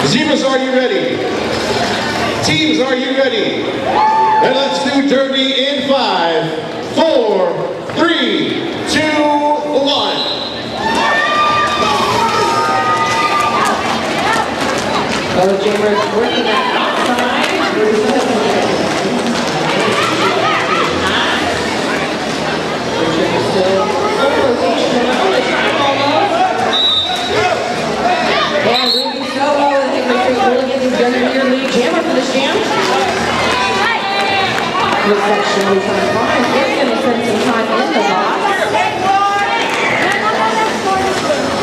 Zebras, are you ready? Teams, are you ready? And let's do Derby in 5, 4, 3, 2, 1. Both Jammers working that outside. Still full rotation around the track almost. And Ruby Solo and Hickory Hooligans is going to be your lead jammer for this jam. Looks like Shelly's on the line. It's going to spend some time in the box.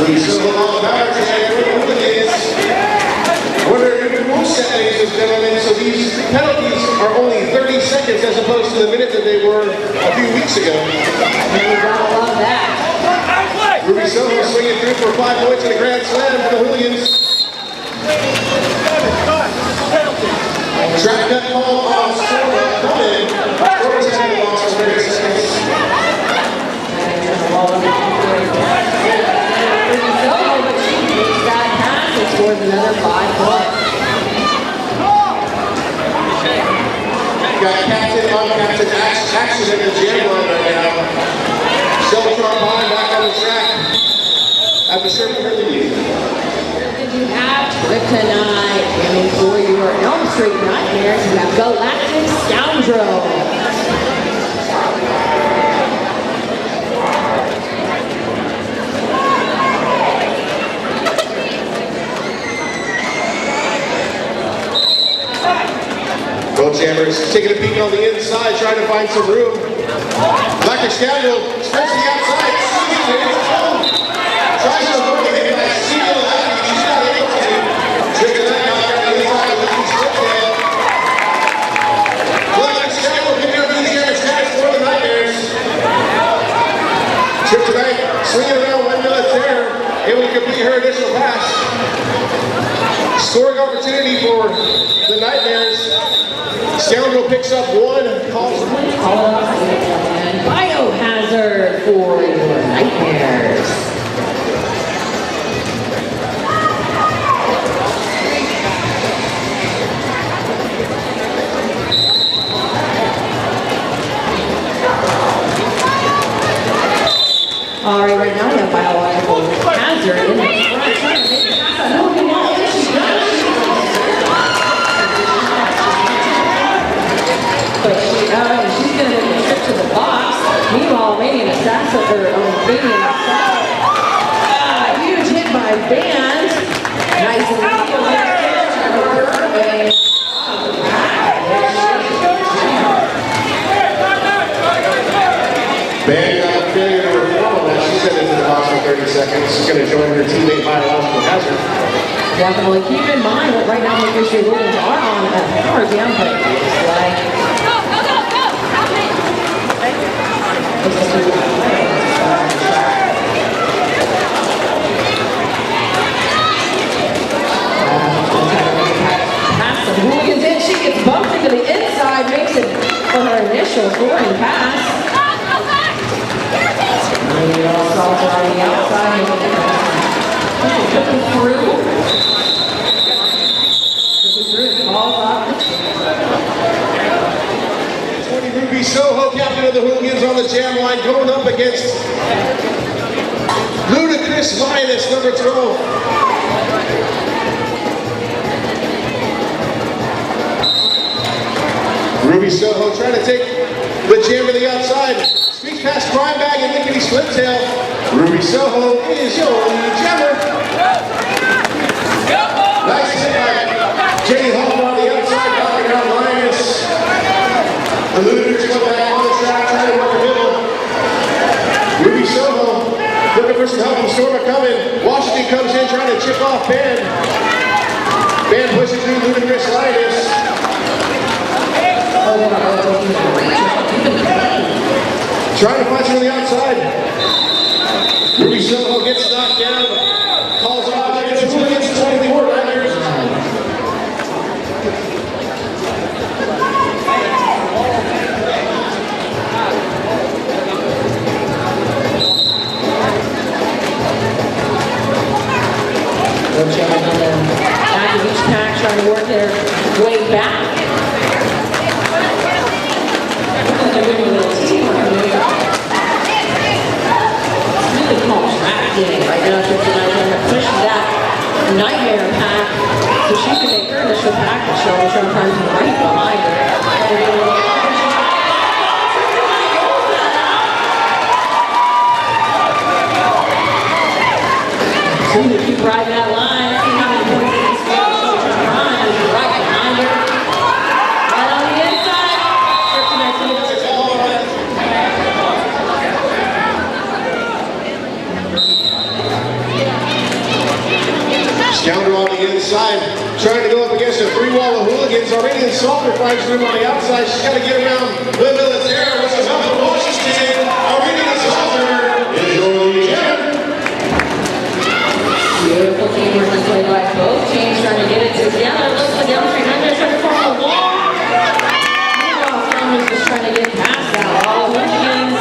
Ruby Solo on the back and Hooligans. What are your rule set, ladies and gentlemen? So these penalties are only 30 seconds as opposed to the minute that they were a few weeks ago. And we gotta love that. Ruby Solo swinging through for 5 points in a grand slam for the Hooligans. Track that ball on Sora coming. Sora's had the ball for 30 seconds. But she makes that pass and scores another 5 points. Got captain, uncaptain action in the jam line right now. Sheltron behind back on the track after serving her lead. Did you have tonight? And for your Elm Street Nightmares, you have Galactic Scoundrel. Both Jammers taking a peek on the inside, trying to find some room. Galactic Scoundrel sprints to the outside. Tries to avoid the hit by Steel. He's not able to. Trick to that knock on the inside with the split tail. Galactic Scoundrel picking up these Jammers tags for the Nightmares. Trip tonight, swinging around Wendell Terror, able to complete her initial pass. Scoring opportunity for the Nightmares. Scoundrel picks up 1, calls And Biohazard for your Nightmares. All right now we have Biological Hazard in the front. Trying to make the pass on Hooligans. But she's going to make a trip to the box. Meanwhile, Manian Assassin, huge hit by Band. Nice and Band got a failure to reform that. She's headed to the box for 30 seconds. She's going to join her teammate Biological Hazard. Definitely keep in mind that right now Hickory Hooligans are on a power down, but it's like pass the Hooligans in. She gets bumped into the inside, makes it for her initial scoring pass. Maybe also on the outside, looking through. Balls up. Ruby Soho, captain of the Hooligans, on the jam line, going up against Ludicrous Lioness, number 12. Ruby Soho trying to take the jam to the outside. Speaks past Crime Bag and Lickety Split Tail. Ruby Soho is your lead jammer. Nice hit by Jenny Hall on the outside, knocking out Lioness. The Ludicrous went back on the track, trying to work the middle. Ruby Soho looking for some help from Storma coming. Washington comes in trying to chip off Band. Band pushes through Ludicrous Lioness. Trying to find some on the outside. Ruby Soho gets knocked down. Calls off against Hooligans 24 Niners. Back of each trying to work their way back. Really contracting right now. She's trying to push that nightmare pack so she can make her initial pack and show her runs right behind her. So you keep riding that line, see how many points it is for right behind her. Right on the inside. Scoundrel on the inside, trying to go up against a three wall of Hooligans. Already in Salter finds room on the outside. She's got to get around the military, which is up to Washington. Already in Salter is your lead. Beautiful teamwork is played by both teams trying to get it together. Looks like Elm Street Nightmares trying to form a wall. Meanwhile, Scoundrels just trying to get past that wall. Hooligans.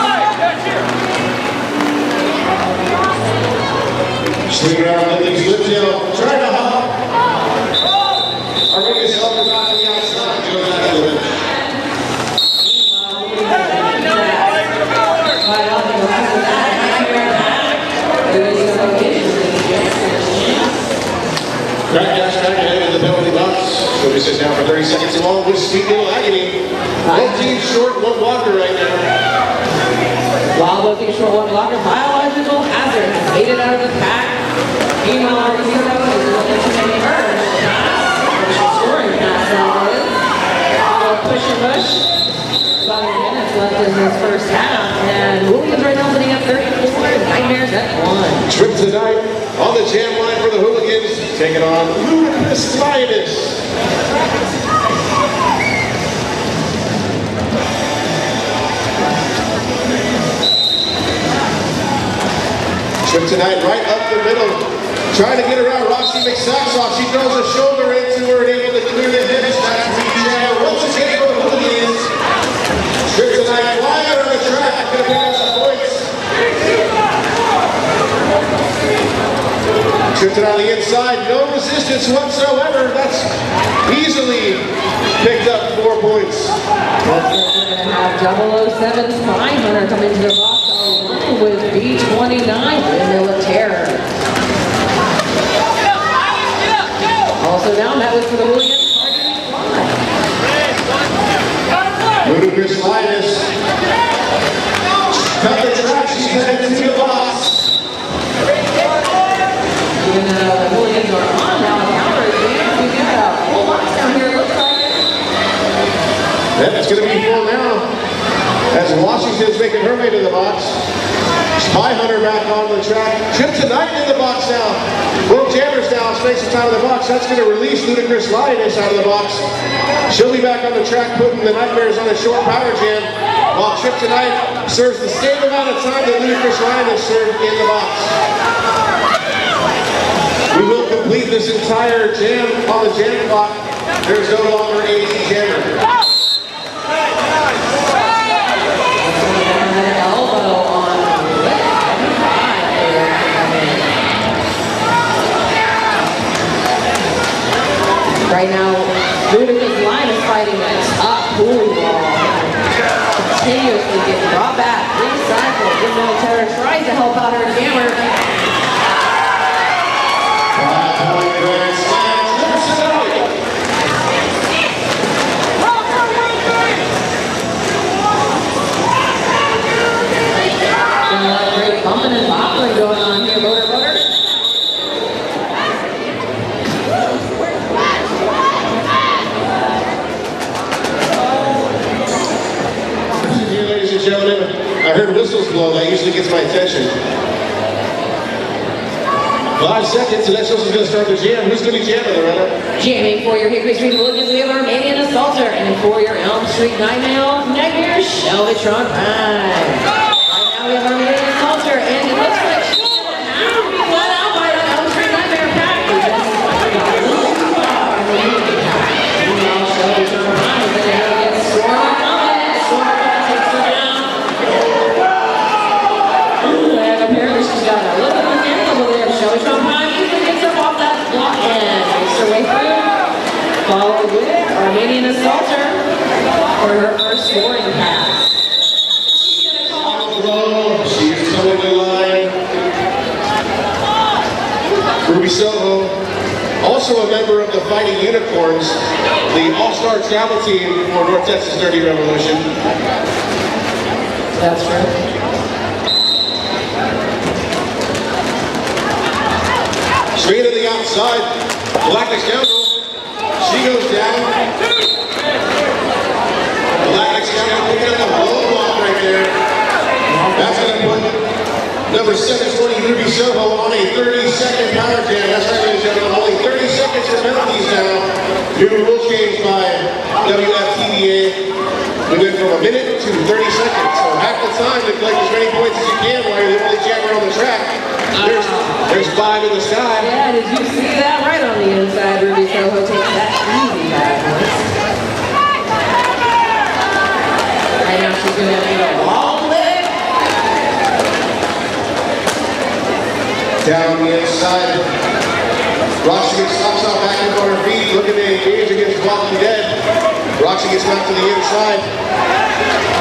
Swing around the league, slip tail, trying to hop. Already Salter back on the outside. Goes back to the bench. Right on the rest of that. There is no location. Crack dash back ahead in the penalty box. So he sits down for 30 seconds along with sweet little agony. Both teams short, one blocker right now. While both teams short one blocker, biological hazard made it out of the pack. Meanwhile, our hero is looking to make her scoring pass now is. Push and push. About 8 minutes left in this first half. And Hooligans right now sitting at 34. Nightmares at 1. Trip tonight on the jam line for the Hooligans. Taking on Ludicrous Lioness. Trip tonight right up the middle. Trying to get around Roxy McSaxoff. She throws her shoulder into her and able to clear the hips. That's rejam. Once again for the Hooligans. Trip tonight, flyer on the track. Gonna pick up some points. Tripped it on the inside, no resistance whatsoever. That's easily picked up 4 points. We're going to have 007's 500 come into the box along with B29 Windmill of Terror. Also down, that was for the Hooligans. Ludicrous Lioness. Cut the track, she's headed into the box. Even the Hooligans are on now, counter advance. We got a full box down here, it looks like. That's going to be full now. As Washington's making her way to the box. Spy Hunter back on the track. Chip tonight in the box now. Both jammers now spending some time in the box. That's going to release Ludicrous Lioness out of the box. She'll be back on the track putting the Nightmares on a short power jam. While Chip tonight serves the same amount of time that Ludicrous Lioness served in the box. We will complete this entire jam on the jam clock. There's no longer a jammer. Right now, Ludicrous Lioness fighting a top bully wall. Continuously getting brought back, recycled. Windmill Terror tries to help out her jammer. 5-point grand slam, Great bumping and bopping going on here, motor. Gentlemen, I heard whistles blow. That usually gets my attention. 5 seconds, and that shows us going to start the jam. Who's going to be jamming, Loretta? Jamming for your Hickory Street Hooligans, we have our Manian Assaulter, and for your Elm Street Nightmares, Shelbytron Prime. Right now we have our Manian Assaulter, and it looks like she's going to have to be let out by the Elm Street Nightmare pack. Meanwhile, Shelbytron Prime is going to go against Storm. Apparently she's got a little bit of a handle over there. Shelbytron Prime easily gets up off that block and makes her way through. Followed with Armenian Assaulter for her first scoring pass. She is coming to line. Ruby Soho, also a member of the Fighting Unicorns, the all-star travel team for North Texas Dirty Revolution. That's true. Straight to the outside, Galactic Scoundrel. She goes down. Galactic Scoundrel picking up a blow block right there. That's going to put number 720 Ruby Soho on a 30-second power jam. That's right, ladies and gentlemen. Only 30 seconds for penalties now. New rule change by WFTDA. We went from a minute to 30 seconds. So half the time to collect as many points as you can while you're the only jammer on the track. There's 5 in the sky. Yeah, did you see that? Right on the inside, Ruby Soho takes that easy backwards. Right now she's going to need a long leg. Down the inside. Roxy gets knocks off back up on her feet, looking to engage against Walking Dead. Roxy gets knocked to the inside.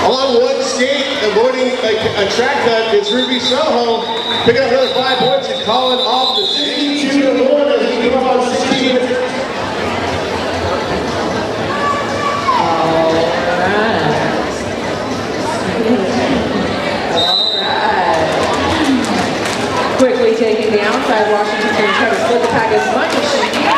On one skate, avoiding a track cut, it's Ruby Soho. Picking up another 5 points and calling off the 62-1 as we come up on 16. Quickly taking the outside, Washington's going to try to split the pack as much as she can.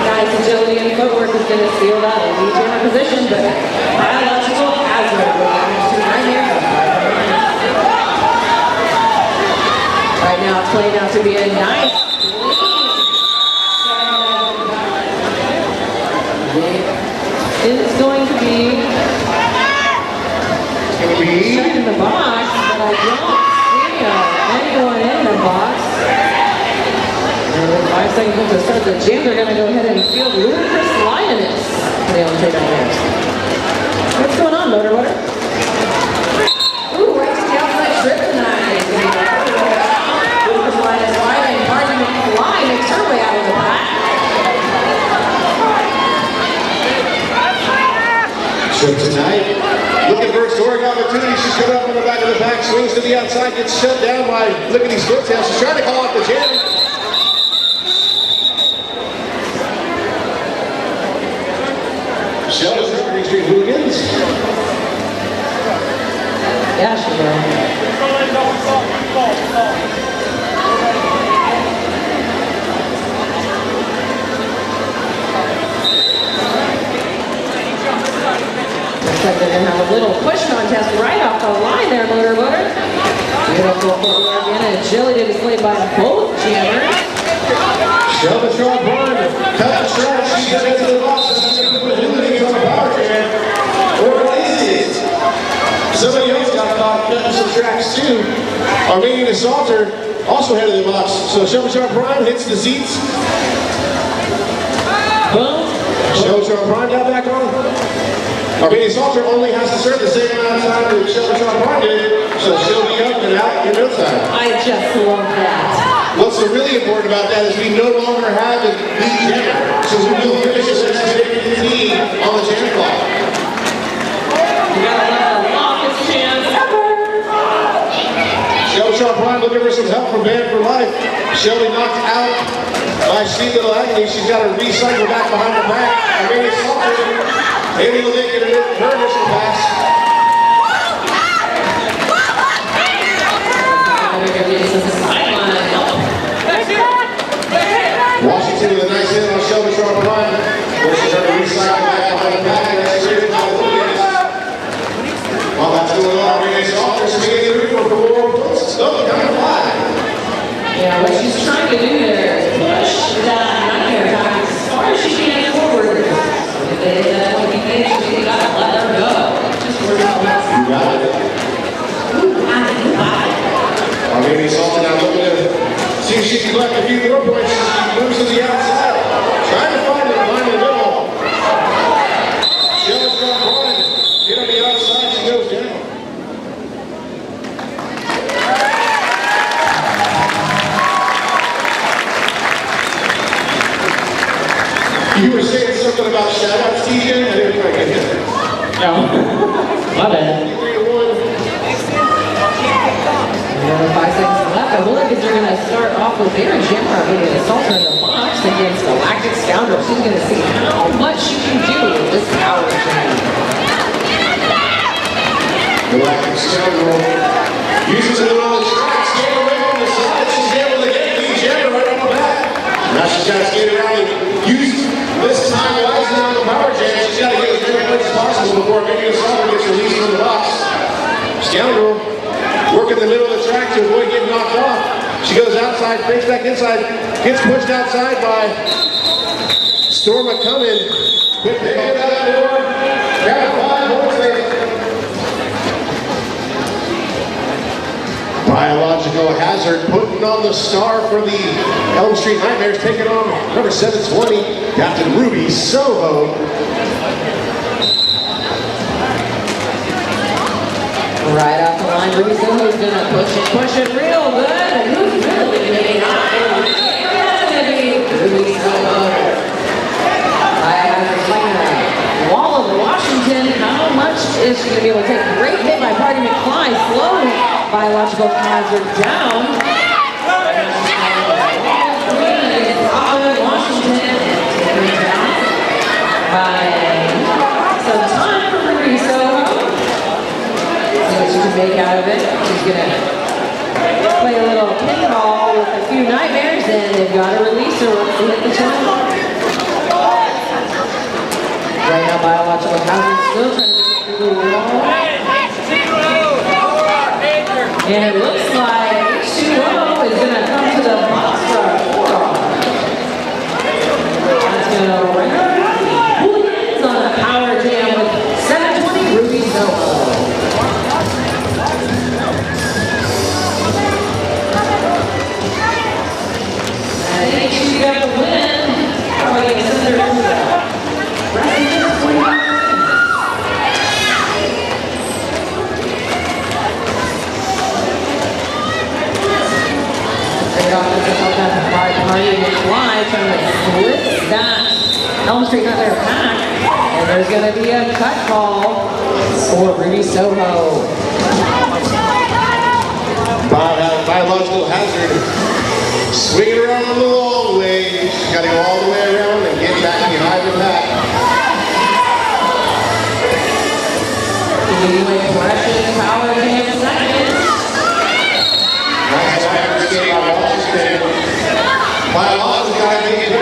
Nice agility and footwork is going to seal that lead to her position, but biological hazard will damage to right here. Right now it's playing out to be a nice lead. It's going to be check in the box, but I don't see anyone in the box. And with 5 seconds to start the jam, they're going to go ahead and field Ludicrous Lioness. They only take on there. What's going on, Motor Water? Ooh, right to the outside trip tonight. Ludicrous Lioness fighting. Hardy McFly makes her way out of the pack. So tonight, looking for a scoring opportunity. She's coming up on the back of the pack, swings to the outside, gets shut down by Lickety Splitail. She's trying to call off the jam. Michelle's Hickory Street Hooligans. Yeah, she will. Looks like they're going to have a little push contest right off the line there, Motor. Beautiful footwork and agility displayed by both jammers. Shelby Strong Barn, cut the stretch, she gets into the box, she's going to put Hooligans on the power jam. Or is it? Somebody else got caught cutting some tracks too. Armenian Assaulter also headed the box. So Shelby Strong Prime hits the seats. Boom. Shelby Strong Prime got back on. Armenian Assaulter only has to serve the same amount of time that Shelby Strong Prime did, so she'll be up and out in no time. I just love that. What's really important about that is we no longer have the lead jammer, so we will finish this as team on the jam clock. You gotta love the longest chance ever. Shelby Strong Prime looking for some help from Band for Life. Shelby knocked out by Sweet Little Agony. She's got to recycle back behind the back. Armenian Assaulter able to make it her initial pass. Washington with a nice hit on Shelby Strong Prime. Forces her to recycle back behind the back. And that's cleared by Hooligans. While that's going on, Armenian Assaulter is getting the roof for more points. Oh, kind of fly. Yeah, what she's trying to do there is push that nightmare back as far as she can forward. If they hit that 20 feet, she's got to let her go. Just You were saying something about shout-outs, TJ? I didn't quite get that. No. My bad. 5 seconds left. The Hooligans are going to start off with their Jammer getting assaulted in the box against Galactic Scoundrel. She's going to see how much she can do with this power jam. Galactic Scoundrel uses it on the track, skate away from the side. She's able to get the Jammer right on the back. Now she's got to skate around and use this time wisely on the power jam. She's got to get as many points as possible before making a solver gets released from the box. Scoundrel working the middle of the track to avoid getting knocked off. She goes outside, fakes back inside, gets pushed outside by Storma coming. Quick pick it out the door. Grab 5 points there. Biological Hazard putting on the star for the Elm Street Nightmares, taking on number 720, Captain Ruby Soho. Right off the line, Ruby Soho's going to push it real good. And who's really going to be hot? It's going to be Ruby Soho. Like a wall of Washington. How much is she going to be able to take? Great hit by Party McFly. Slowed Biological Hazard down. Washington and taken down by some time for Ruby Soho. What she can make out of it. She's gonna play a little pinball with a few nightmares, and they've got to release her once they hit the turn. Right now, Biological Hazard still trying to make it through the wall. And it looks like H2O is gonna come to the box for a 4-off. That's gonna bring her Hooligans on a power jam with 720 Ruby Soho. She got the win. Probably going to send her to the rest of this 25 Great offensive help out by Party McFly trying to split that Elm Street Nightmare pack. And there's going to be a cut call for Ruby Soho. Biological Hazard swinging around on the long way. She's got to go all the way around and get back behind the pack. Anyway, precious power jam seconds. Nice back skate by Washington. Biological got to get hit.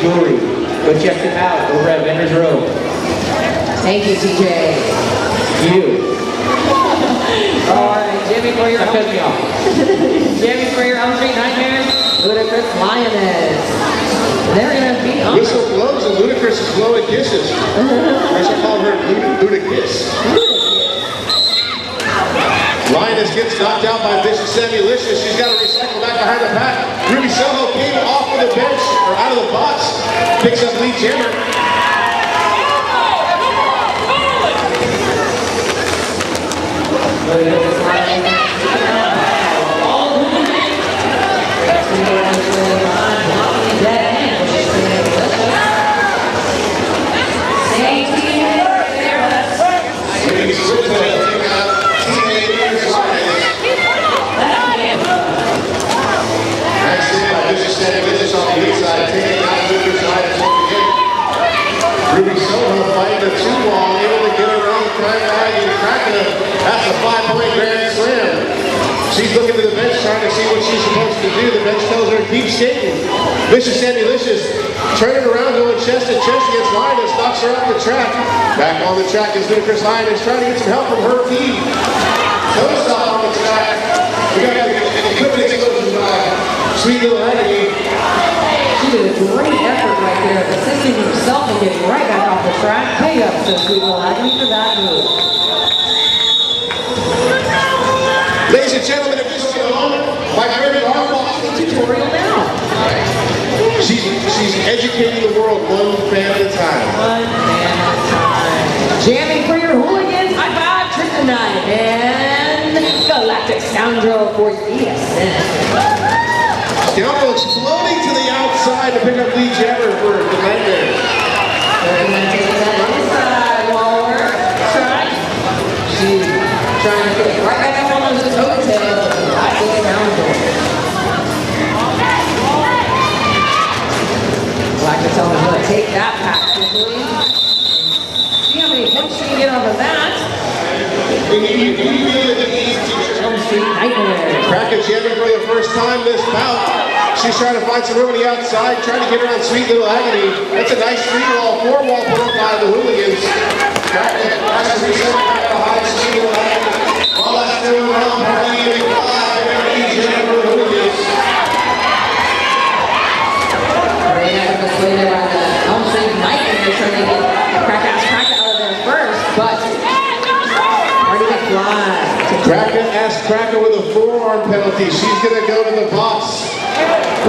Jewelry. Go check them out over at Vendors Row. Thank you, TJ. You. All right, Jimmy, for your Cut me off. Jimmy, for your Elm Street Nightmares, Ludacris Lioness. They're gonna be on. Whistle blows and Ludacris is blowing kisses. I should call her Ludakiss. Lioness gets knocked out by Vicious Samulicious. She's got to recycle back behind the pack. Ruby Soho came off of the bench, or out of the box, picks up lead jammer. Ruby Soho fighting a 2-wall, able to get around the crime value and cracking it. That's a 5-point grand slam. She's looking to the bench trying to see what she's supposed to do. The bench tells her to keep skating. Vicious Samulicious turning around, going chest to chest against Lioness, knocks her off the track. Back on the track is Ludacris Lioness trying to get some help from her team. Toe stop on the track. We got an equipment explosion by Sweet Little Agony. She did a great effort right there, assisting himself and getting right back off the track. Big up to Sweet Little Agony for that move. Ladies and gentlemen, if this is a moment, my very Tutorial now. She's educating the world one fan at a time. One fan at a time. Jamming Alejandro for ESN. Scoundrel exploding to the outside to pick up lead jammer for the Nightmares. Taking that inside wall work. Try. She's trying to get right back up on those toe tails. That's the Scoundrel. Like to tell him to take that pack quickly. See how many points she can get off of that. Kraken jamming for the first time this bout. She's trying to find some room on the outside, trying to get around Sweet Little Agony. That's a nice 3-wall, 4-wall put up by the Hooligans. Kraken has to reset back behind Sweet Little Agony. While that's doing well, Marley and McFly, jamming for the Hooligans. There by the Elm Street Nightmares trying to get Crack out of there first, but Party McFly. Kraken asked Kraken with a forearm penalty. She's going to go to the box.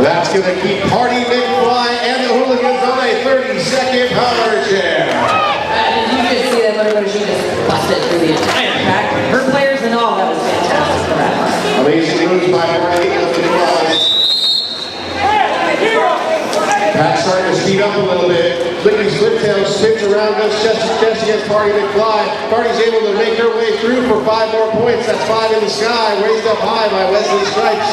That's going to keep Party McFly and the Hooligans on a 30-second power chair. Did you just see that motor? She just busted through the entire pack. Her players and all, that was fantastic for that. Amazing moves by Party McFly. Pat's starting to speed up a little bit. Lickety split tail spins around, goes chest to chest against Party McFly. Party's able to make her way through for 5 more points. That's 5 in the sky, raised up high by Wesley Stripes.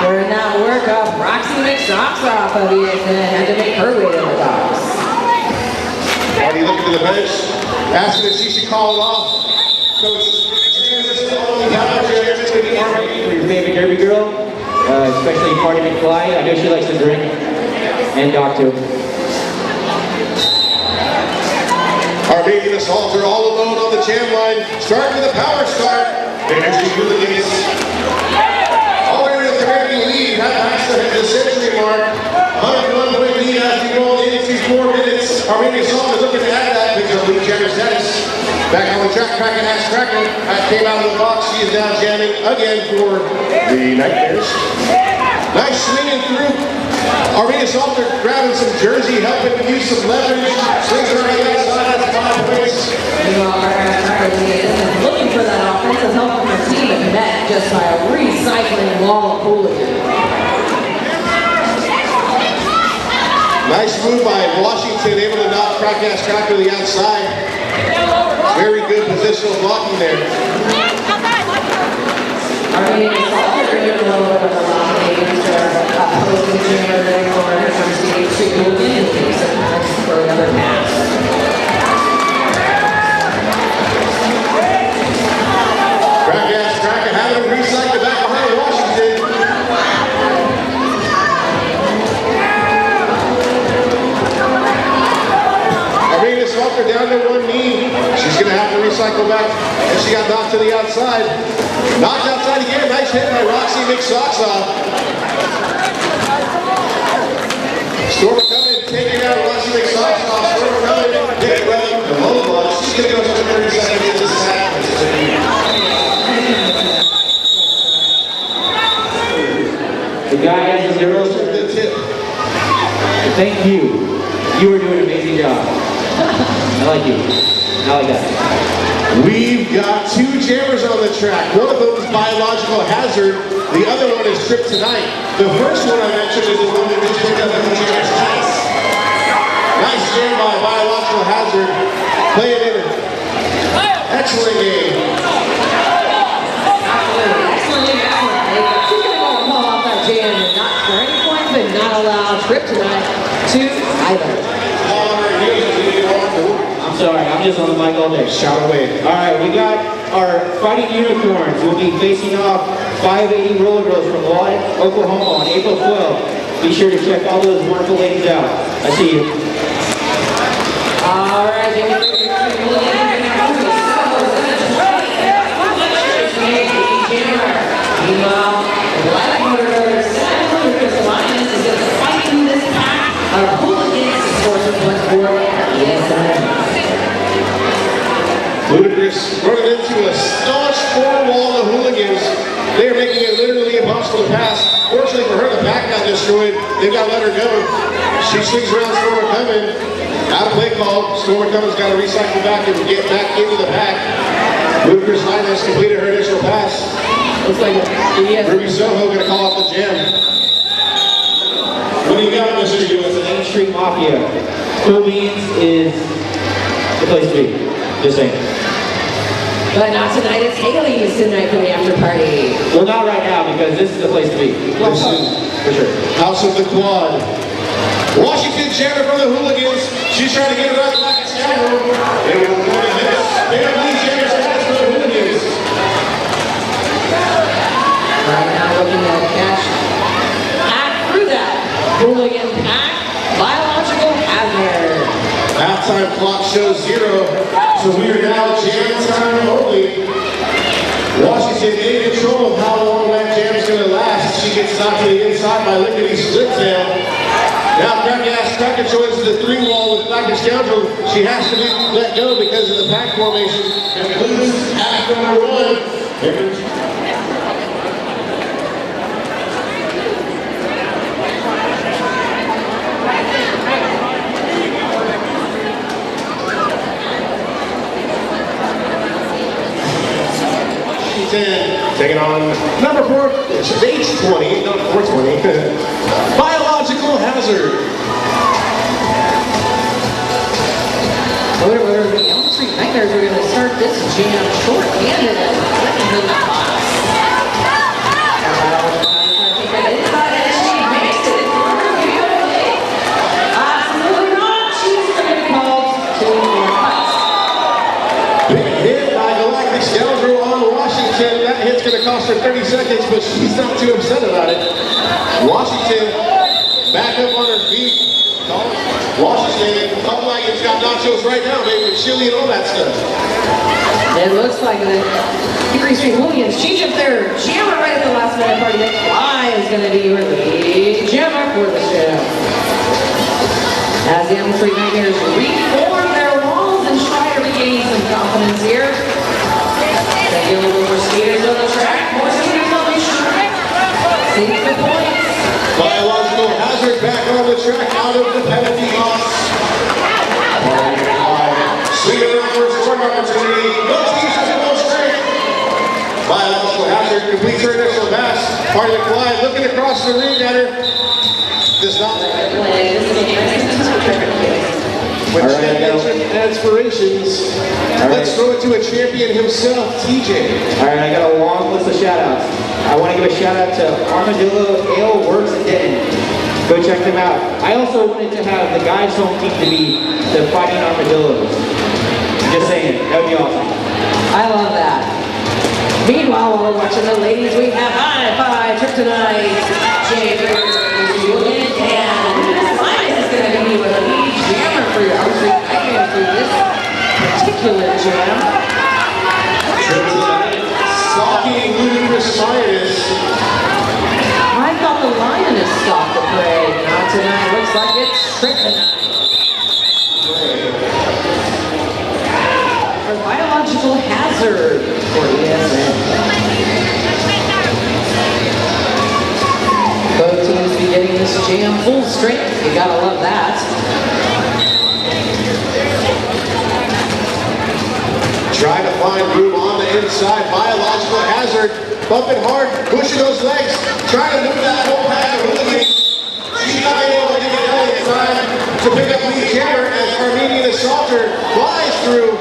During that work up, Roxy McSocks off of ESN had to make her way to the box. Party looking to the bench, asking if she should call it off. Coach, For your favorite Derby girl, especially Party McFly. I know she likes to drink and talk to. Armenian Assaults are all alone on the jam line. Start with a power start. Energy Hooligans. Already with the American lead, that past the century mark. 101 point lead as we roll into 4 minutes. Armenian Assault is looking to add that because of lead jammer status. Back on the track, Kraken has Kraken. That came out of the box. She is now jamming again for the Nightmares. Nice swinging through. Armenian Assault grabbing some jersey, helping to use some leverage. Swings her right outside. That's 5 points. Meanwhile, is looking for that offensive help from her team and met just by a recycling wall of Hooligans. Nice move by Washington, able to knock Kraken to the outside. Very good positional blocking there. Armenian Assault are doing a little bit of a lot against her opposing jammer there for her from State Street Hooligan for another pass. Kraken having him recycle back behind Washington. Armenian Assault are down to one knee. She's going to have to recycle back. And she got knocked to the outside. Knocked outside again. Nice hit by Roxy McSocks off. Stormer coming, taking out Roxy McSocks off. Stormer coming, hit it well. The low block. She's going to go for 30 seconds into this half. The guys and girls, thank you. You are doing an amazing job. I like you. I like that. We've got 2 jammers on the track. One of them is Biological Hazard. The other one is Trip Tonight. The first one I mentioned is the one that just picked up in the jammer's house. Nice jam by Biological Hazard. Playing in it. Excellent game. Jam and not for any points, but not allow Trip Tonight to either. I'm sorry, I'm just on the mic all day. Shout away. All right, we got our Fighting Unicorns. We'll be facing off 580 Roller Girls from Lawton, Oklahoma on April 12th. Be sure to check all those wonderful ladies out. I see you. All right, meanwhile, Black Motor Brothers Alliance is going to fight in this pack of Hooligans sports points for ESN. Ludicrous running into a staunch 4-wall of Hooligans. They are making it literally impossible to pass. Fortunately for her, the back got destroyed. They've got to let her go. She swings around Stormer Cummins. Out of play call. Stormer Cummins got to recycle back and get back into the pack. Ludicrous Alliance completed her initial pass. Looks like Ruby Soho gonna call off the jam. What do you got, Mr. USA? Main Street Mafia. Cool Beans is the place to be. Just saying. But not tonight, it's Hickory tonight for the after party. Well, not right now because this is the place to be. This is For sure. House of the Quad. Washington Chandler from the Hooligans. She's trying to get it right back at Chandler. They will go to this. Barely Chandler status for the Hooligans. Right now looking at catch. Hack through that. Hooligan pack. Biological hazard. Halftime clock shows 0, so we are now jam time only. Washington in control of how long that jam's going to last. She gets knocked to the inside by Lickety Split Tail. Now Cracker joins the 3-wall with Black Scoundrel. She has to be let go because of the pack formation and loses half number 1. Taking on number 4, it's H20, not 420. Biological Hazard. Whatever, the Elm Street Nightmares are going to start this jam short-handed at the box. Absolutely not. She's going to be called to the cuts. Big hit by Galactic Scoundrel on Washington. That hit's going to cost her 30 seconds, but she's not too upset about it. Washington back up on her feet. Washington, up like it's got nachos right now, baby, with chili and all that stuff. It looks like the Hickory Street Hooligans change up their jammer right at the last minute party. That fly is going to be your lead jammer for the show. As the Elm Street Nightmares reform their walls and try to regain some confidence here. They get a little more skaters on the track, more skaters on the track. Save the points. Biological Hazard back on the track out of the penalty box. Swinging around for a scoring opportunity. Both teams have the most strength. Biological Hazard completes her initial pass. Part of the glide looking across the ring at her. Does not. When championship aspirations, let's throw it to a champion himself, TJ. Alright, I got a long list of shout-outs. I want to give a shout-out to Armadillo Ale Works in Denton. Go check them out. I also wanted to have the guys' home team to be the Fighting Armadillos. Just saying, that would be awesome. I love that. Meanwhile, while we're watching the ladies, we have high-five trip tonight. Jay Julian and Linus is going to be with a lead jammer for your Elm Street Nightmares for this particular jam. Stalking Ludicrous Lioness. I thought the Lioness stopped the parade. Not tonight. Looks like it's Trip tonight. Our Biological Hazard for ESN. Both teams be getting this jam full strength. You gotta love that. Trying to find room on the inside. Biological Hazard. Bumping hard. Pushing those legs. Trying to move that whole pack of Hooligans. She's not able to get it out in time to pick up lead jammer as Armenian Assaulter flies through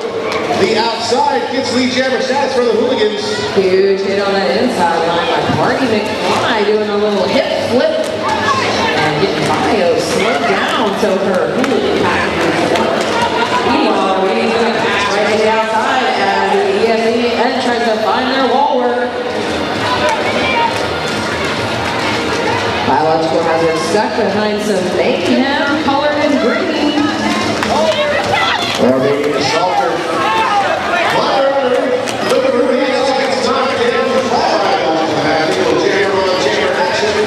the outside. Gets lead jammer stats for the Hooligans. Huge hit on that inside line by Marty McFly doing a little hip flip and getting Bio slowed down so her Hooligan pack moves forward. Meanwhile, Armenian's going to pass right to the outside as the ESN tries to find their wall work. Biological Hazard stuck behind some mayhem colored in green. Armenian Assaulter. Fire on the roof. Look at the roof. It's like it's not getting the fire. Little jammer on jammer action.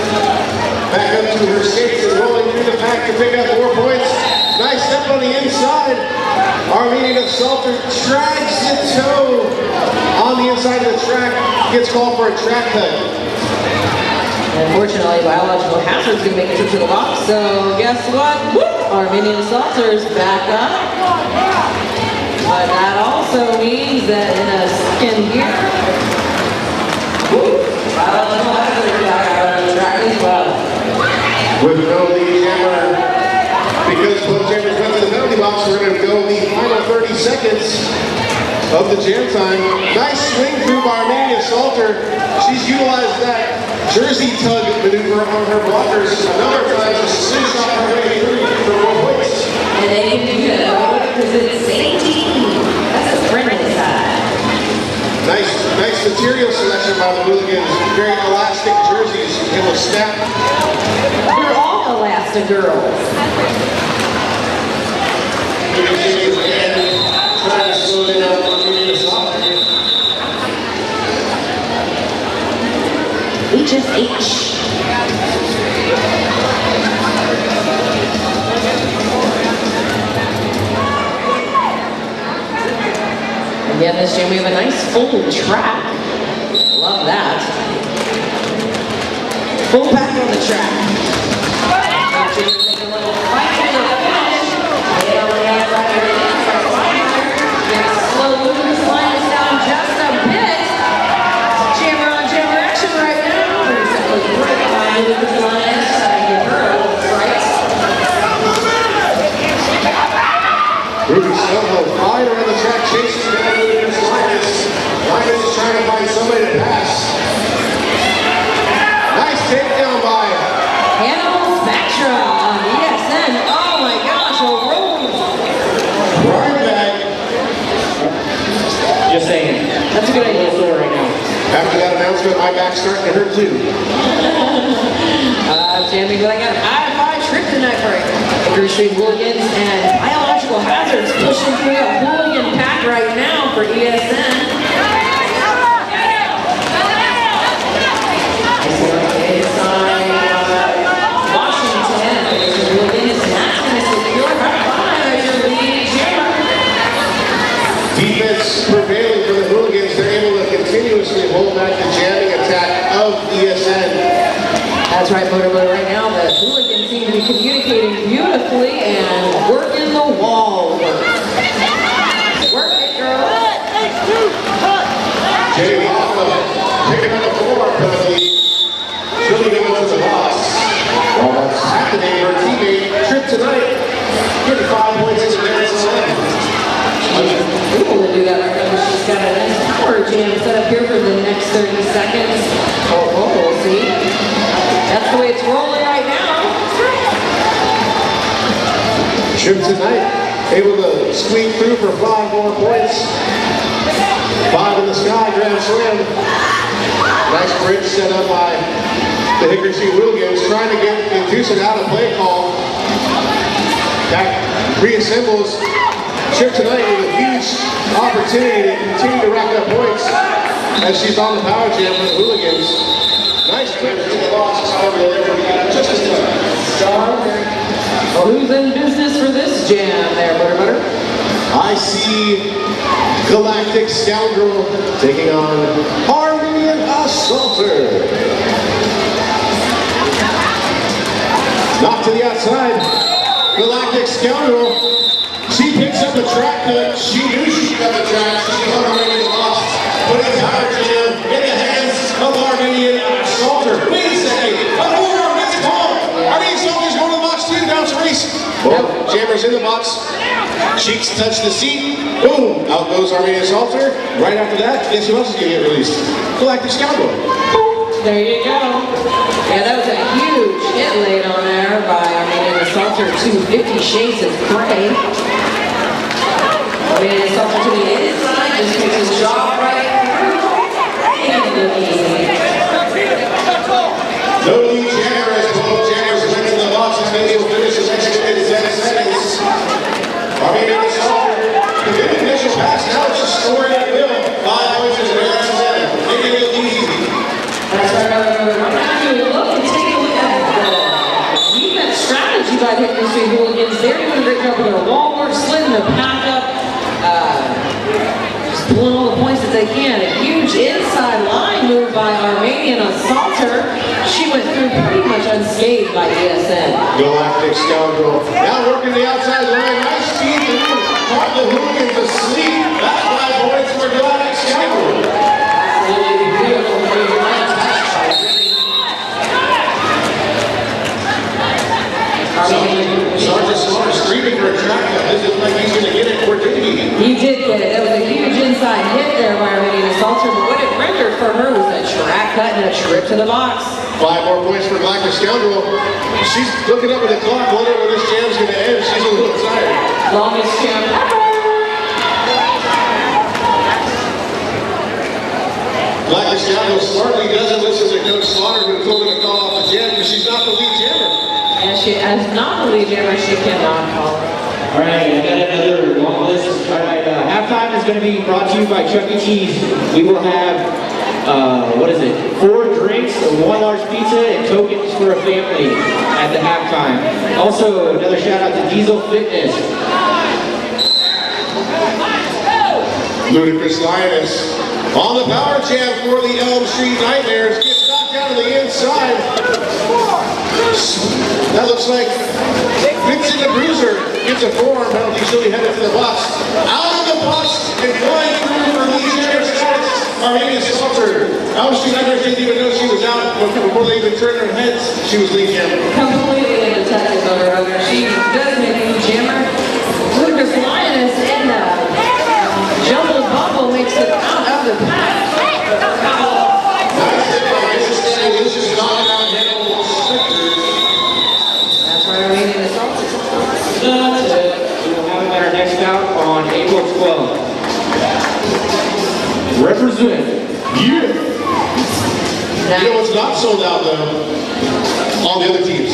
Back up to her skates and rolling through the pack to pick up 4 points. Nice step on the inside. Armenian Assaulter drags the toe on the inside of the track. Gets called for a track cut. Unfortunately, Biological Hazard's going to make it to the box, so guess what? Whoop! Armenian Assaulter's back up. But that also means that in a second here, whoop, as well. With no lead jammer, because both jammers went to the penalty box, we're going to go the final 30 seconds of the jam time. Nice swing through by Armenia Salter. She's utilized that jersey tug maneuver on her blockers another time to slingshot her way through for 4 points. And they didn't do that because it's 18. That's a friendly side. Nice material selection by the Hooligans. Very elastic jerseys. It will snap. They're all elastic girls. Trying to slow it down on the softer. HSH. Again, this jam we have a nice full track. Love that. Full pack on the track. Slow moving this line is down just a bit. Jammer on jammer action right now. Moving this line, give her a little right. Ruby Soho, fire on the track, chasing down Lucas Linus. Linus is trying to find somebody to pass. Nice takedown by Animal Spectra on ESN. Oh my gosh, a roll. Brian Bag. Just saying. That's a good idea. Right now. After that announcement, my back's starting to hurt too. Jamming, but I got an I-5 trip tonight for Hickory Street Hooligans and Biological Hazards pushing through a hooligan pack right now for ESN. Washington, Hooligans, and that's going to secure high-five as your lead jammer. Defense prevailing for the Hooligans. They're able to continuously hold back the jamming attack of ESN. That's right, Motor. Right now, the Hooligans seem to be communicating beautifully and working the wall. Work it, girl. Jay Hoffa picking up the 4 penalty. She'll be going to the box. Well, that's happening. Her teammate, Trip tonight, getting 5 points in the dance line. Able to do that right now. She's got a nice power jam set up here for the next 30 seconds. Oh, we'll see. That's the way it's rolling right now. Trip tonight, able to squeak through for 5 more points. 5 in the sky, grand slam. Nice bridge set up by the Hickory Street Hooligans, trying to get Inducent out of play call. That reassembles Trip tonight with a huge opportunity to continue to rack up points as she's on the power jam for the Hooligans. Nice bridge to the box, however, just as Who's in business for this jam there, Butter? I see Galactic Scoundrel taking on Armenian Assaulter. Knocked to the outside. Galactic Scoundrel. She picks up the track that she knew she got the track, so she's already lost. Putting power jam in the hands of Armenian Assaulter. Wait a second. Another next call. Armenian Assaulter's going to the box too. Now it's a race. Well, Jammer's in the box. Cheeks touch the seat. Boom! Out goes Armenian Assaulter. Right after that, guess who else is going to get released? Galactic Scoundrel. There you go. Yeah, that was a huge hit laid on there by Armenian Assaulter to 50 Shades of Grey. Armenian Assaulter to the inside, just takes his jaw right through. No lead jammer as both jammers went to the box and maybe will finish his estimated 7 seconds. Armenian Assaulter, the good initial pass, now it's a story at will. 5 points is very set. Making it easy. That's right, I'm actually looking, take a look at the defense strategy by the Hickory Street Hooligans. They're doing a great job with their wall work, slitting the pack up, just pulling all the points that they can. A huge inside line move by Armenian Assaulter. She went through pretty much unscathed by ESN. Galactic Scoundrel. Now working the outside line. Nice speed through. Caught the Hooligans asleep. That's 5 points for Galactic Scoundrel. Absolutely beautiful move. Sergeant Slaughter screaming for a track cut. This is like he's going to get it for duty. He did get it. That was a huge inside hit there by our Hooligans Salter, but what it rendered for her was a track cut and a trip to the box. 5 more points for Black Scoundrel. She's looking up at the clock, wondering when this jam's going to end. She's a little tired. Longest champ ever. Black Scoundrel smartly doesn't listen to Coach Slaughter, who told her to call off the jam because she's not the lead jammer. And she, as not the lead jammer, she cannot call it. All right, I got another long list. All right, halftime is going to be brought to you by Chuck E. Cheese. We will have, 4 drinks, 1 large pizza, and tokens for a family at the halftime. Also, another shout out to Diesel Fitness. Ludicrous Lioness on the power jam for the Elm Street Nightmares. Gets knocked down to the inside. That looks like Vincent the Bruiser gets a forearm penalty. She'll be headed to the box. Out of the box and flying through for lead jammer status. Armenian Salter. Elm Street Nightmares didn't even know she was out before they even turned their heads. She was lead jammer. Completely independent of her owner. She does make a lead jammer. Ludicrous Lioness in the jumble bumble makes it out of the pack. This is not about handle stickers. That's why we're making this all. That's it. We will have them at our next bout on April 12th. Represent. You know what's not sold out though? All the other teams.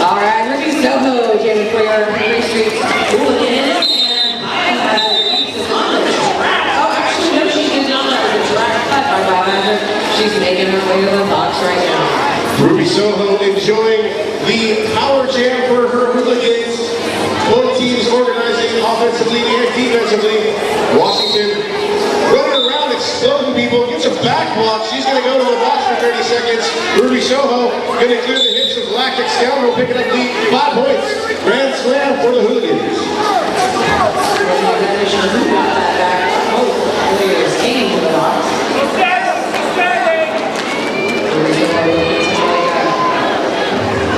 All right, Ruby Soho, Jamie, for your Hickory Street Hooligans. And I have pieces on the track. Oh, actually, no, she did not. That was a track cut by Biohazard. She's making her way to the box right now. Ruby Soho enjoying the power jam for her Hooligans. Both teams organizing offensively and defensively. Washington running around, exploding people, gets a back block. She's going to go to the box for 30 seconds. Ruby Soho going to clear the hits of Lactic Scoundrel, picking up the 5 points. Grand slam for the Hooligans.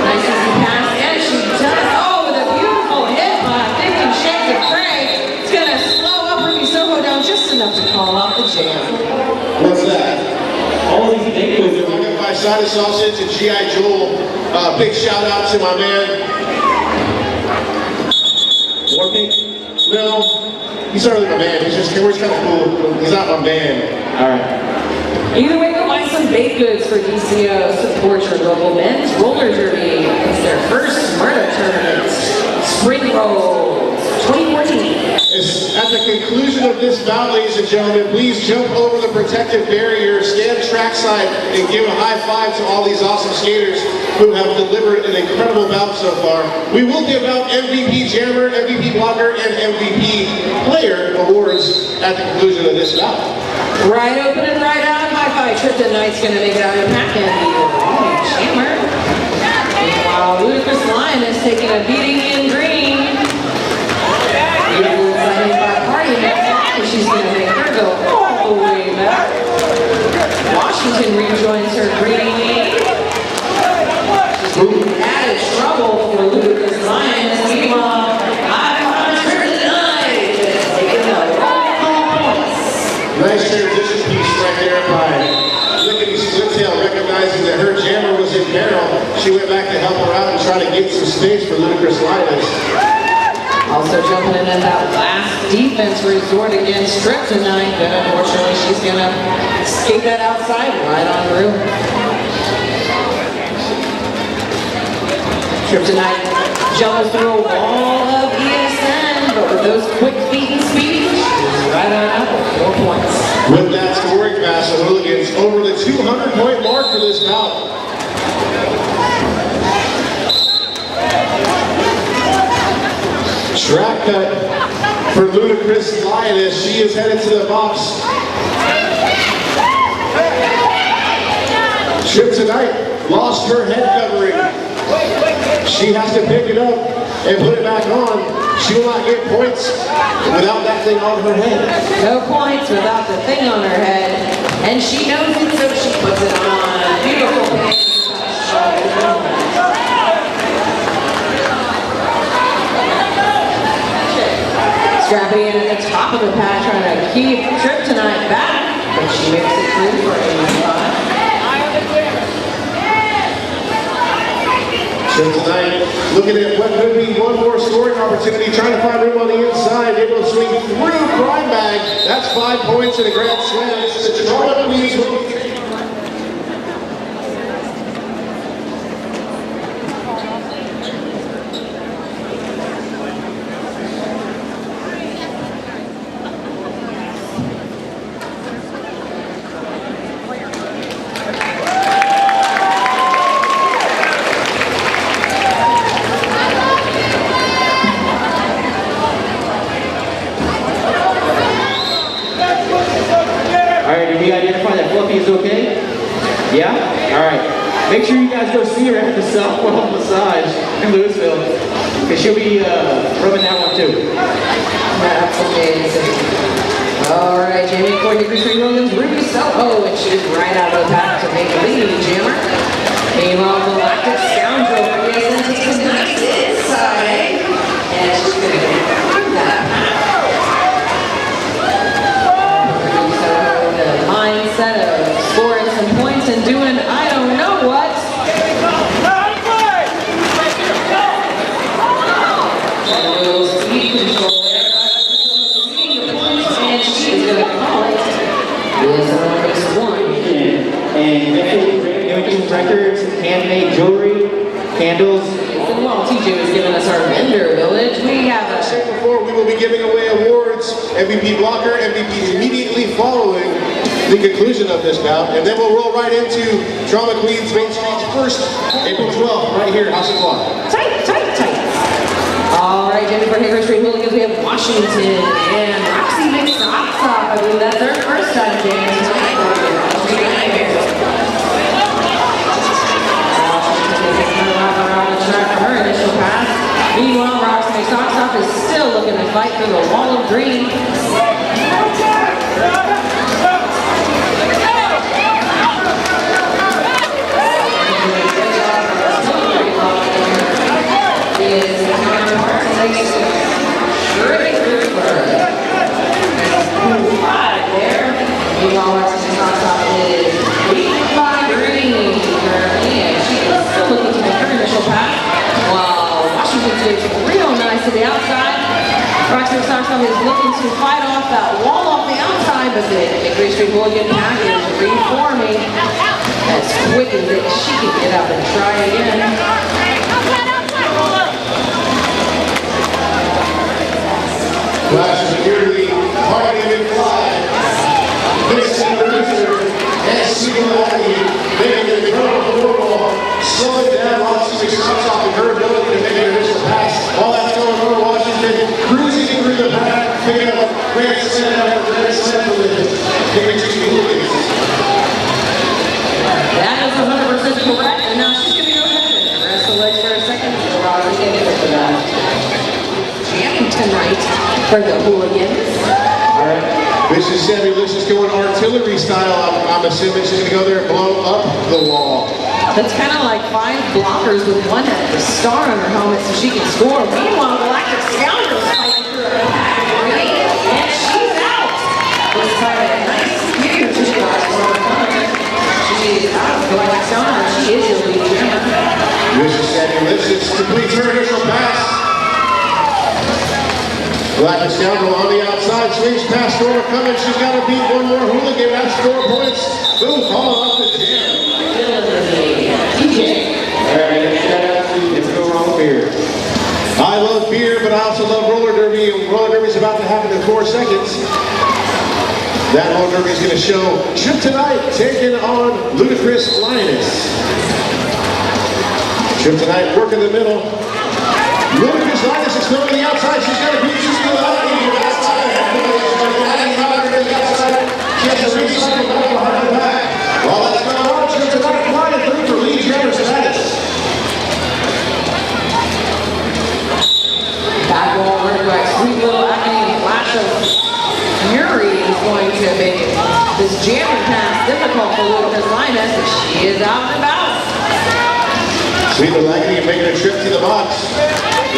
Nice easy pass, and she does. Oh, with a beautiful hit by 50 Shades of Prey. It's going to slow up Ruby Soho down just enough to call off the jam. What's that? All these things are Welcome by Side of Sausage and G.I. Joel. Big shout out to my man. Warping. No, he's not really my man. He's just, we're kind of cool. He's not my man. All right. Either way, go buy some baked goods for DCO. Support your local men's roller derby. It's their first murder tournament. Spring Roll 2014. At the conclusion of this bout, ladies and gentlemen, please jump over the protective barrier, stand trackside, and give a high five to all these awesome skaters who have delivered an incredible bout so far. We will give out MVP Jammer, MVP Blocker, and MVP Player awards at the conclusion of this bout. Right open and right out. High five. Tripton Knight's going to make it out of the pack and be the jammer. Meanwhile, Ludicrous Lioness taking a beating in green. Beautiful exciting by party next. She's going to make her go all the way back. Washington rejoins her green lead. Added trouble for Ludicrous Lioness. Meanwhile, Tripton Knight taking the points. Nice transition piece right there by Lickety Splitail, recognizing that her jammer was in peril. She went back to help her out and try to get some space for Ludicrous Lioness. Also jumping in at that last defense resort against Strip tonight, but unfortunately she's going to skate that outside right on through. Strip tonight jumps through a wall of ESN, but with those quick feet and speed, she's right on up with 4 points. With that scoring pass, the Hooligans over the 200-point mark for this bout. Track cut for Ludicrous Lioness. She is headed to the box. Trip tonight lost her head covering. She has to pick it up and put it back on. She will not get points without that thing on her head. No points without the thing on her head, and she knows it, so she puts it on. Beautiful pin touch. Scrappy in at the top of the pack trying to keep Trip tonight back, but she makes it through for a 5. So tonight, looking at what could be one more scoring opportunity, trying to find room on the inside, able to swing through prime bag. That's 5 points and a grand slam. The Toronto Queens will be okay? Yeah? Alright. Make sure you guys go see her at the softball massage in Louisville. Because she'll be rubbing that one too. That's amazing. Alright, Jamie for Hickory Hooligans, Ruby Soho, and she's right out of the pack to make the lead, Jammer. Meanwhile, Galactic Scoundrel for ESN takes a nice inside, and she's going to get that. Ruby Soho in the mindset of scoring some points and doing I don't know what. And a little speed control there. And she is going to call it. It's 1. And making records, handmade jewelry, candles. And while TJ was giving us our vendor village, we have a before we will be giving away awards, MVP blocker, MVP immediately following the conclusion of this bout, and then we'll roll right into Drama Queens Main Street's first, April 12th, right here at House of Law. tight. All right, Jenny for Hickory Street Hooligans, we have Washington and Roxy McSocksock. I believe that's their first time game tonight. Around the track for her initial pass. Meanwhile, Roxy McSocksock is still looking to fight through the wall of green. Meanwhile, Roxy McSocksock is beaten by green. And she is still looking to make her initial pass. While Washington is real nice to the outside. Roxy McSocksock is looking to fight off that wall off the outside, but the Hickory Street Hooligan pack is reforming as quick as she can get up and try again. Flash security, party in fly. Mixing producer, S.C.O.I.E. making the incredible football, slowing down Roxy McSocksock and her ability to make an initial pass. All that's going on Washington, cruising through the pack, picking up grand slam after grand slam for the Hickory Street Hooligans. That is 100% correct, and now she's going to go ahead and rest the legs for a second. Roger's going to get for that. Jamming tonight for the Hooligans. All right. This is Sammy Licious going artillery style. I'm assuming she's going to go there and blow up the wall. That's kind of like 5 blockers with one at the star on her helmet so she can score. Meanwhile, Galactic Scoundrel is fighting through her pack, and she's out. This time a nice huge shot for her. She's out. Galactic Scoundrel, she is your lead jammer. This is Sammy Licious completes her initial pass. Galactic Scoundrel on the outside, swings past Stormer Cummins. She's got to beat one more Hooligan. That's 4 points. Boom, calling off the jam. Alright, shout out to Let's Go Wrong Beer. I love beer, but I also love roller derby. And roller derby is about to happen in 4 seconds. That roller derby is going to show Chip tonight taking on Ludicrous Lioness. Chip tonight working the middle. Ludicrous Lioness is coming to the outside. She's got to beat Susie Lilani to the outside. She has to recycle back behind the back. Well, that's going on. Chip tonight flying through for lead jammer status. Back wall running back, sweet little acting flash of fury is going to make this jamming pass difficult for Ludicrous Lioness, but she is out and about. People liking it, making a trip to the box.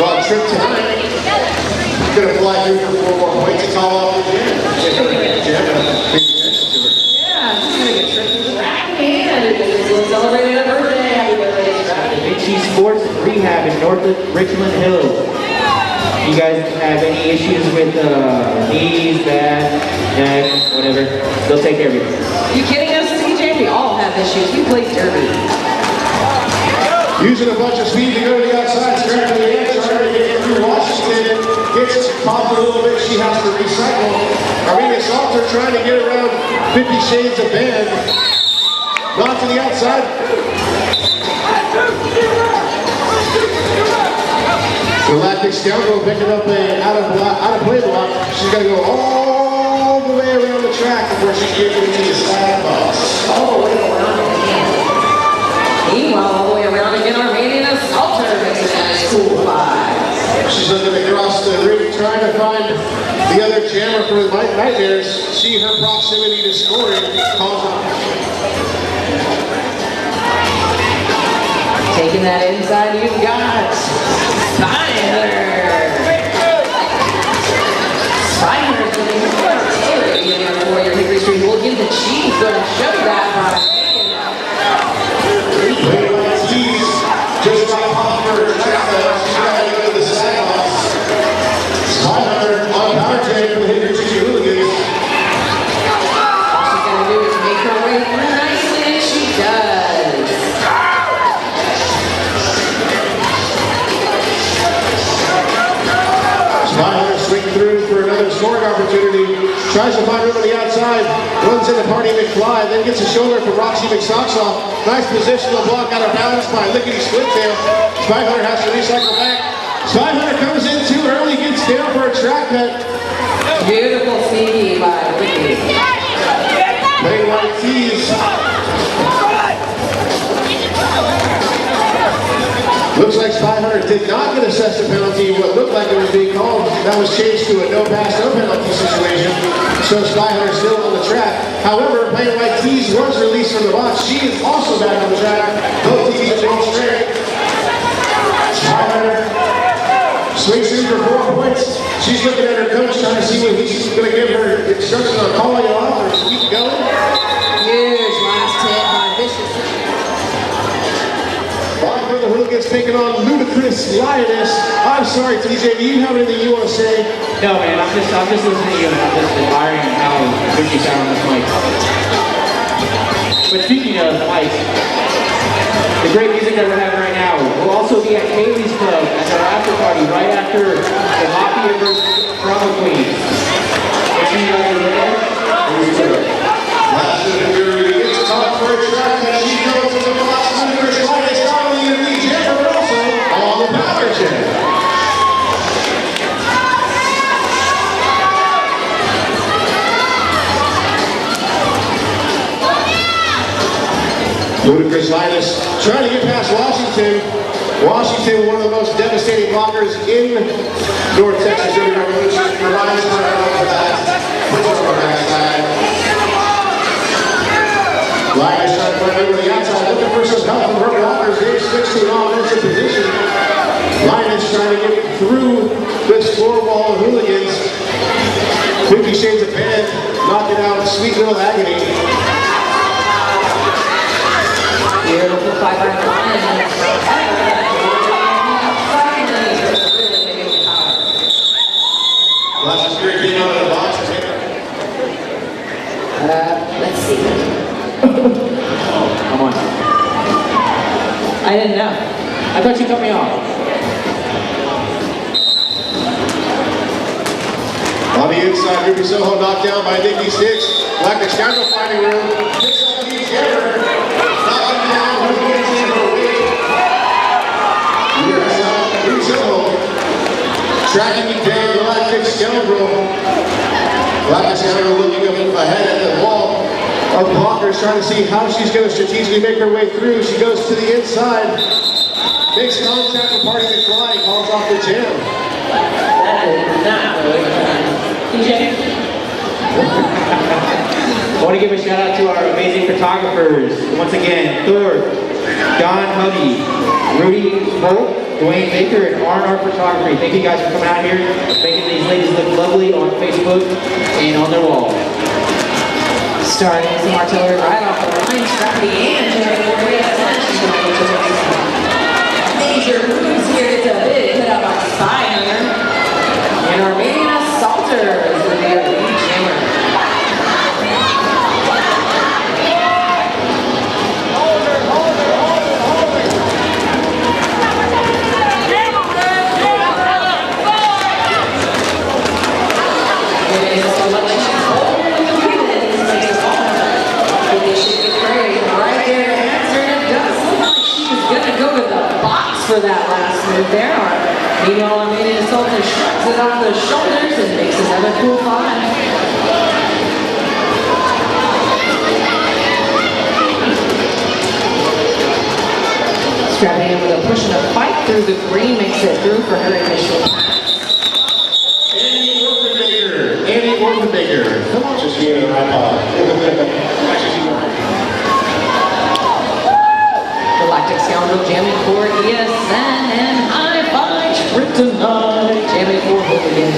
Well, trip tonight. Gonna fly through for 4 more points to call off the jam. Jam, pay attention to her. Yeah, she's gonna get tripped to the rack and we'll celebrate her birthday. Happy birthday, Scrappy. Vinci Sports Rehab in North Richmond Hills. You guys have any issues with knees, back, neck, whatever, they'll take care of you. You kidding us, TJ? We all have issues. We play derby. Using a bunch of speed to go to the outside, scrapping the edge, trying to get through Washington. Gets popped a little bit, she has to recycle. Arena Salter trying to get around 50 Shades of Band. Not to the outside. Galactic Scoundrel picking up a out of play block. She's got to go all the way around the track before she gets into the side box. All the way around again. Meanwhile, all the way around again, Armenian Assaulter makes it a nice cool 5. She's looking across the ring, trying to find the other jammer for the Nightmares. See her proximity to scoring. Calls out. Taking that inside, you've got Steiner. Steiner's going to be here for your Hickory Street Hooligans, and she's going to show that by Just got popped for a track. She's got to go to the side box. Steiner on power train for the Hickory Street Hooligans. all she's going to do is make her way through nicely, and she does. Steiner swing through for another scoring opportunity. Tries to find room on the outside. Runs into Party McFly. Then gets a shoulder from Roxy McSocksoff. Nice positional block out of balance by Lickety Split Tail. Spy Hunter has to recycle back. Spy Hunter comes in too early. Gets down for a track cut. Beautiful CD by Ricky. Playing white tees. Looks like Spy Hunter did not get assessed a penalty. What looked like it was being called, that was changed to a no pass, no penalty situation. So Spy Hunter still on the track. However, Playing White Tees was released from the box. She is also back on the track. Both teams are going straight. Spy Hunter swings in for 4 points. She's looking at her coach, trying to see what he's going to give her instructions on calling it off or keep going. Huge last hit by Vicious. For the Hooligans taking on Ludicrous Lioness. I'm sorry, TJ, do you have anything you want to say? No, man, I'm just listening to you and I'm just admiring how good you sound on this mic. But speaking of mics, the great music that we're having right now, we'll also be at Kaylee's Club at our after party right after the Mafia versus Drama Queens. We'll see you guys over there. Last of the jury gets caught for a track and she goes to the box. Ludicrous Lioness not only in the jam, but also on the power chair. Ludicrous Lioness trying to get past Washington. Washington, one of the most devastating blockers in North Texas during the Revolution. Provides for her back. Puts her on her backside. Lioness trying to find over the outside, looking for some help from her blockers. They switch to an offensive position. Lioness trying to get through this floor wall of Hooligans. 50 Shades of Band, knocking out Sweet Little Agony. Beautiful 5-5 line. Last year came out of the box. Let's see. Come on. I didn't know. I thought you cut me off. On the inside, Ruby Soho knocked down by Nikki Sticks. Galactic Scoundrel finding room. Picks up the hammer. Knocking down Hooligans in her wing. Ruby Soho tracking it down Galactic Scoundrel. Galactic Scoundrel looking up ahead at the wall of blockers, trying to see how she's going to strategically make her way through. She goes to the inside. Makes contact with Party McFly. Calls off the jam. That is not really fun. TJ? I want to give a shout out to our amazing photographers. Once again, Thor, Don Huddy, Rudy Holt, Dwayne Baker, and R&R Photography. Thank you guys for coming out here, making these ladies look lovely on Facebook and on their wall. Starting some artillery right off the line, Scrappy and Jerry major moves here. It's a big hit out by Spy Hunter. And Armenian Assaulter is going to be our lead jammer. For that last move there. Meanwhile, Armenian Assaulter shrugs it off the shoulders and makes another cool five. Strapping in with a push and a fight through the green makes it through for her initial pass. Andy Orphenbaker. Come on, just give it a high five. Galactic Scoundrel jamming for ESN and high five Kryptonite jamming for Hooligans.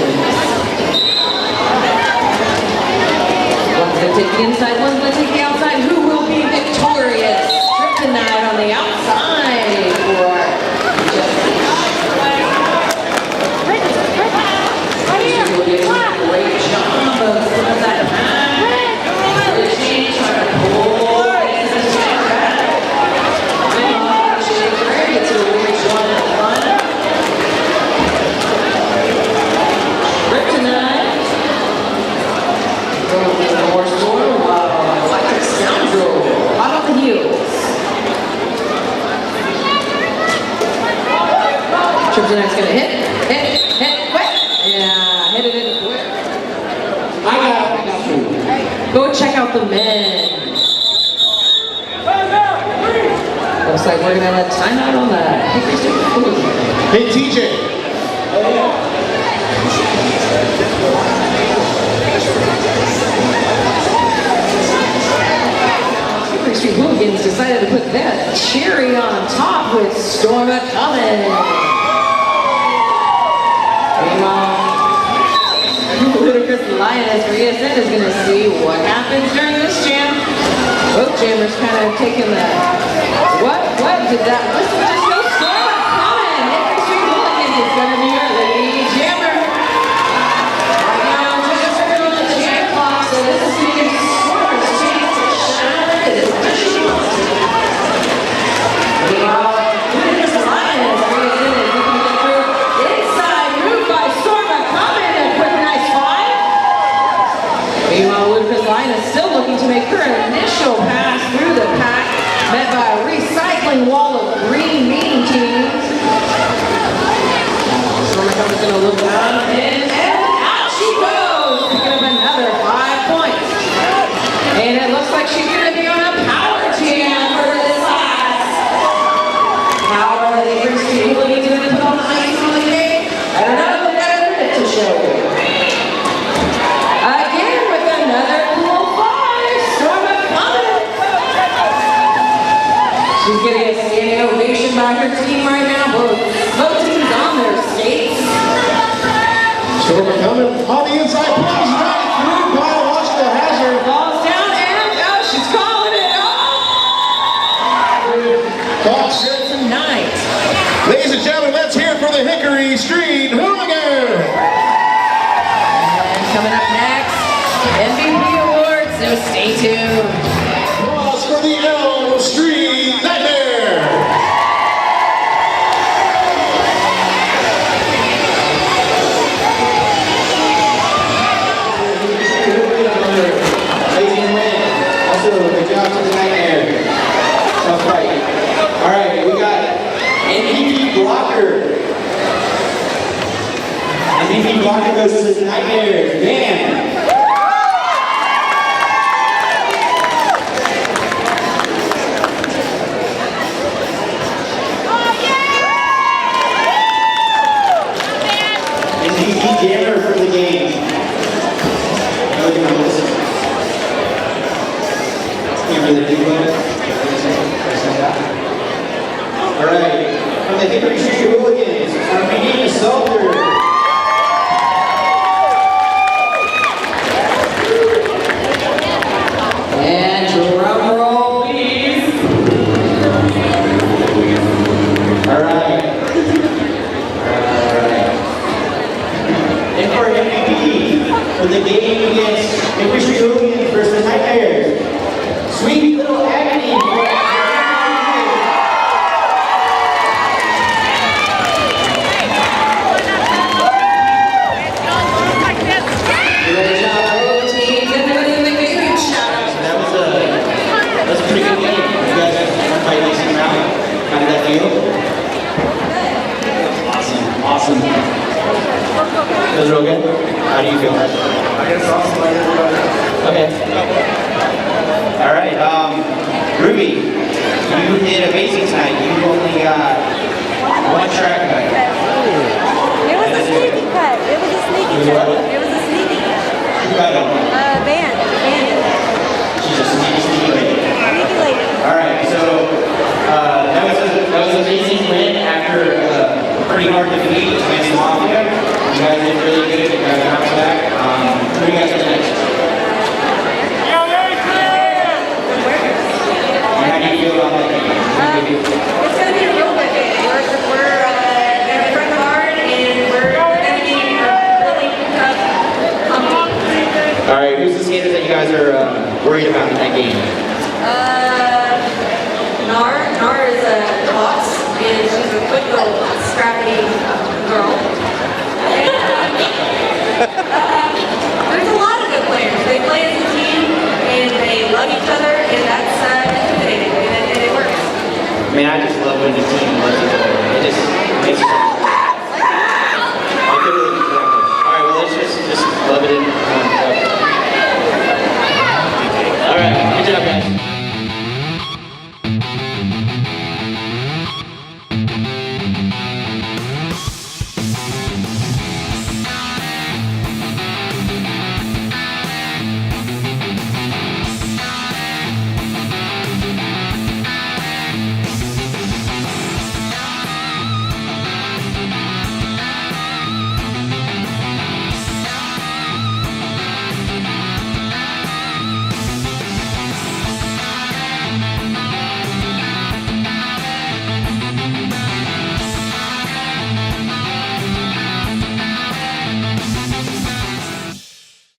One's going to take the inside, one's going to take the outside. Who will be victorious? Kryptonite on the outside for great job of that pass. Trying to pull. Kryptonite's gonna hit, quick! Yeah, hit it in quick. I got you. Go check out the men. Looks like we're gonna let timeout on that. Hey, TJ. Hickory Street Hooligans decided to put that cherry on top with Storm A-Comin'. Meanwhile, Ludicrous Lioness for ESN is going to see what happens during this jam. Both jammers kind of taking the, what did that, let's just go Storm A-Comin'. Hickory Street Hooligans is going to be our lead jammer. Right now, just on the jam clock, so this is going to be Storm's chance to shine as much as she wants to. Meanwhile, Ludicrous Lioness for ESN is looking to get through. Inside move by Storm A-Comin', a quick nice five. Meanwhile, Ludicrous Lioness still looking to make her initial pass through the pack, met by a recycling wall of green mean teams. Storm A-Comin's gonna look down and out she goes, picking up another 5 points. And it looks like she's gonna be on a power jam for this last. How are they Hickory Street Hooligans gonna put on the ice on the cake? I don't know, we've got a minute to show you. Again with another cool five, Storm A-Comin'. She's getting a standing ovation by her team right now. Both teams on their skates. Storm A-Comin' on the inside, pulls right through biological hazard. Falls down and she's calling it off. Fox. Tonight. Ladies and gentlemen, let's hear it for the Hickory Street Hooligans. And coming up next, MVP Awards, so stay tuned. Applause for the Elm Street Nightmare. Ladies and gentlemen, also good job to the Nightmare. Tough fight. All right, we got MVP Blocker. MVP Blocker goes to the Nightmare. Man. MVP Jammer for the game. Look at this. Can't really do that. Hickory Hooligans are beginning to Salter. And drum roll, please. All right. And for MVP for the game against Hickory Hooligans versus Nightmares, Sweet Little Agony. Great job, both teams. Anybody in the game? Shout out. That's a pretty good game. You guys have played this round. How did that feel? Awesome. Feels real good? How do you feel? I guess awesome like everybody else. Okay. All right. Ruby, you did amazing tonight. You only got one track cut. It was a sneaky cut. It was a sneaky cut. It was a sneaky cut. You got it. Band. She's a sneaky lady. Sneaky lady. All right. So that was an amazing win after a pretty hard defeat against Mafia. You guys did really good. You guys bounced back. Who do you guys have next? How do you feel about that game? It's going to be a real good game. We're going to work hard and we're going to be really tough company. All right. Who's the skater that you guys are worried about in that game? Nar is a boss and she's a quick little scrappy girl. There's a lot of good players. They play as a team and they love each other and that's intimidating and it works. I mean, I just love when the team loves each other.